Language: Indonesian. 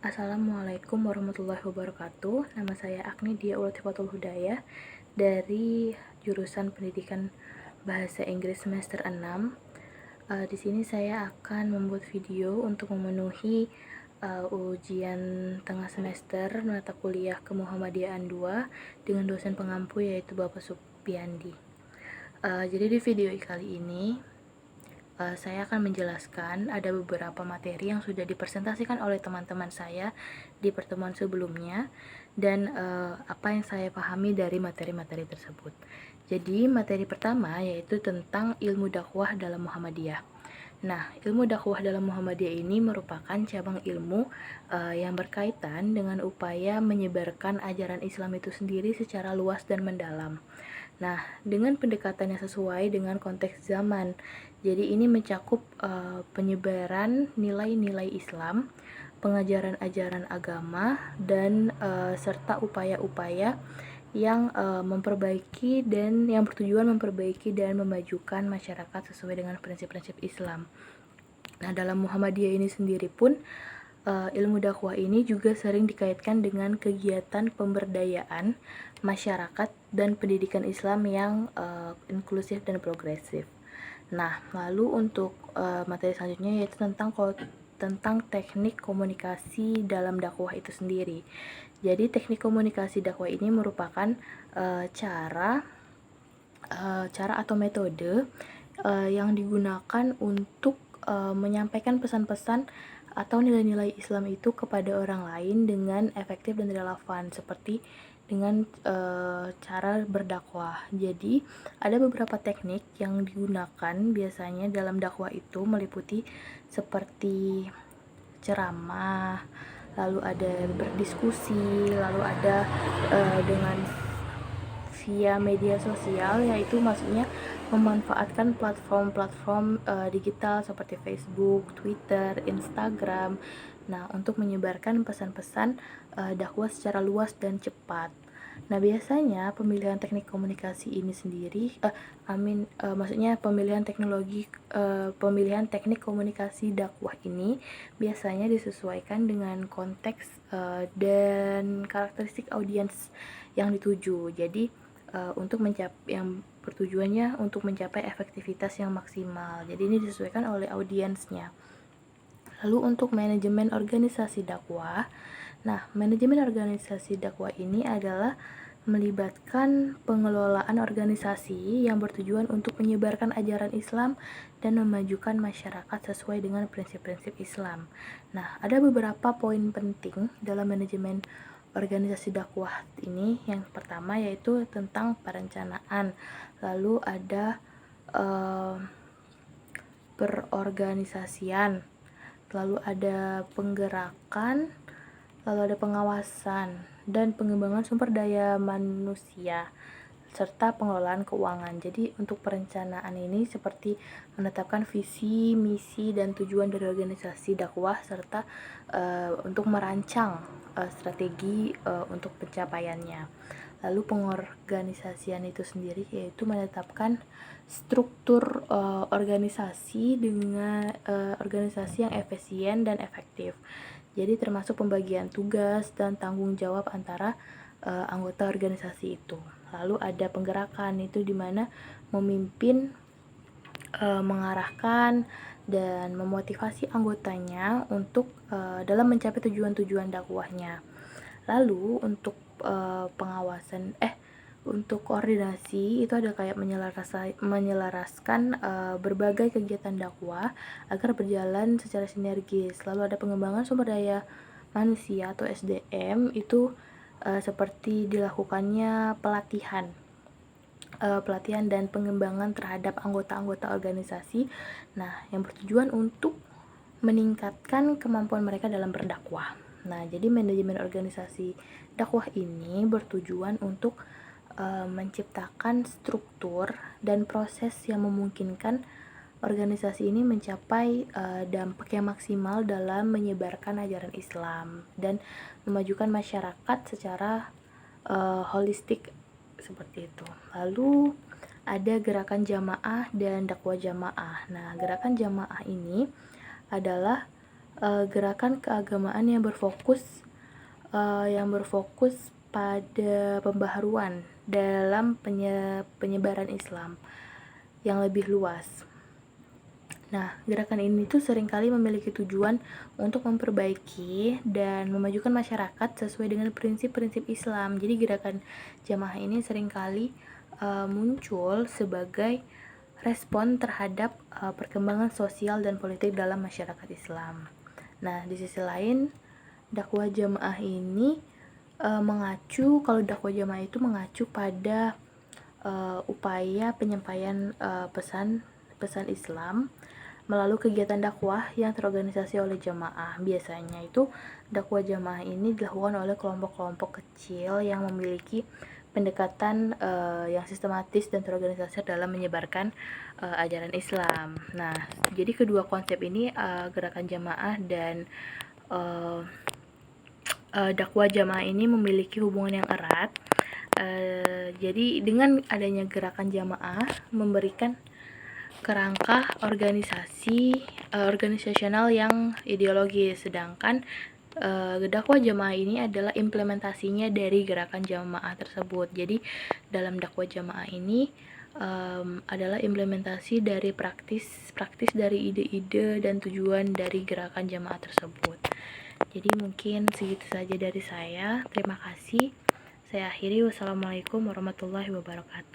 Assalamualaikum warahmatullahi wabarakatuh. Nama saya Agni Dia Ulatifatul Hudayah dari jurusan Pendidikan Bahasa Inggris semester 6. Di sini saya akan membuat video untuk memenuhi ujian tengah semester mata kuliah Kemuhammadiyaan 2 dengan dosen pengampu yaitu Bapak Supiandi. Jadi di video kali ini saya akan menjelaskan ada beberapa materi yang sudah dipresentasikan oleh teman-teman saya di pertemuan sebelumnya dan apa yang saya pahami dari materi-materi tersebut. Jadi materi pertama yaitu tentang ilmu dakwah dalam Muhammadiyah. Nah, ilmu dakwah dalam Muhammadiyah ini merupakan cabang ilmu yang berkaitan dengan upaya menyebarkan ajaran Islam itu sendiri secara luas dan mendalam. Nah, dengan pendekatan yang sesuai dengan konteks zaman. Jadi ini mencakup penyebaran nilai-nilai Islam, pengajaran ajaran agama, dan serta upaya-upaya yang memperbaiki dan yang bertujuan memperbaiki dan memajukan masyarakat sesuai dengan prinsip-prinsip Islam. Nah, dalam Muhammadiyah ini sendiri pun ilmu dakwah ini juga sering dikaitkan dengan kegiatan pemberdayaan masyarakat dan pendidikan Islam yang inklusif dan progresif. Nah, lalu untuk materi selanjutnya yaitu tentang teknik komunikasi dalam dakwah itu sendiri. Jadi teknik komunikasi dakwah ini merupakan cara atau metode yang digunakan untuk menyampaikan pesan-pesan atau nilai-nilai Islam itu kepada orang lain dengan efektif dan relevan seperti dengan cara berdakwah. Jadi ada beberapa teknik yang digunakan biasanya dalam dakwah itu meliputi seperti ceramah, lalu ada berdiskusi, lalu ada dengan via media sosial, yaitu maksudnya memanfaatkan platform-platform digital seperti Facebook, Twitter, Instagram. Nah, untuk menyebarkan pesan-pesan dakwah secara luas dan cepat. Nah, biasanya pemilihan teknik komunikasi ini sendiri, maksudnya pemilihan teknik komunikasi dakwah ini biasanya disesuaikan dengan konteks dan karakteristik audiens yang dituju. Jadi untuk yang bertujuannya untuk mencapai efektivitas yang maksimal. Jadi ini disesuaikan oleh audiensnya. Lalu untuk manajemen organisasi dakwah. Nah, manajemen organisasi dakwah ini adalah melibatkan pengelolaan organisasi yang bertujuan untuk menyebarkan ajaran Islam dan memajukan masyarakat sesuai dengan prinsip-prinsip Islam. Nah, ada beberapa poin penting dalam manajemen organisasi dakwah ini. Yang pertama yaitu tentang perencanaan, lalu ada perorganisasian, lalu ada penggerakan, lalu ada pengawasan dan pengembangan sumber daya manusia serta pengelolaan keuangan. Jadi untuk perencanaan ini seperti menetapkan visi, misi, dan tujuan dari organisasi dakwah serta untuk merancang strategi untuk pencapaiannya. Lalu pengorganisasian itu sendiri yaitu menetapkan struktur organisasi dengan organisasi yang efisien dan efektif. Jadi termasuk pembagian tugas dan tanggung jawab antara anggota organisasi itu. Lalu ada penggerakan, itu dimana memimpin, mengarahkan dan memotivasi anggotanya untuk dalam mencapai tujuan-tujuan dakwahnya. Lalu untuk untuk koordinasi itu ada kayak menyelaraskan berbagai kegiatan dakwah agar berjalan secara sinergis. Lalu ada pengembangan sumber daya manusia atau SDM, itu seperti dilakukannya pelatihan dan pengembangan terhadap anggota-anggota organisasi. Nah, yang bertujuan untuk meningkatkan kemampuan mereka dalam berdakwah. Nah, jadi manajemen organisasi dakwah ini bertujuan untuk menciptakan struktur dan proses yang memungkinkan organisasi ini mencapai dampak yang maksimal dalam menyebarkan ajaran Islam dan memajukan masyarakat secara holistik seperti itu. Lalu ada gerakan jamaah dan dakwah jamaah. Nah, gerakan jamaah ini adalah gerakan keagamaan yang berfokus pada pembaharuan dalam penyebaran Islam yang lebih luas. Nah, gerakan ini tuh seringkali memiliki tujuan untuk memperbaiki dan memajukan masyarakat sesuai dengan prinsip-prinsip Islam. Jadi gerakan jamaah ini seringkali muncul sebagai respon terhadap perkembangan sosial dan politik dalam masyarakat Islam. Nah, di sisi lain, dakwah jamaah ini kalau dakwah jamaah itu mengacu pada upaya penyampaian pesan Islam melalui kegiatan dakwah yang terorganisasi oleh jamaah. Biasanya itu dakwah jamaah ini dilakukan oleh kelompok-kelompok kecil yang memiliki pendekatan yang sistematis dan terorganisasi dalam menyebarkan ajaran Islam. Nah, jadi kedua konsep ini, gerakan jamaah dan dakwah jamaah ini memiliki hubungan yang erat. Jadi dengan adanya gerakan jamaah memberikan kerangka organisasional yang ideologis, sedangkan dakwah jamaah ini adalah implementasinya dari gerakan jamaah tersebut. Jadi dalam dakwah jamaah ini adalah implementasi dari praktis dari ide-ide dan tujuan dari gerakan jamaah tersebut. Jadi mungkin segitu saja dari saya. Terima kasih. Saya akhiri. Wassalamualaikum warahmatullahi wabarakatuh.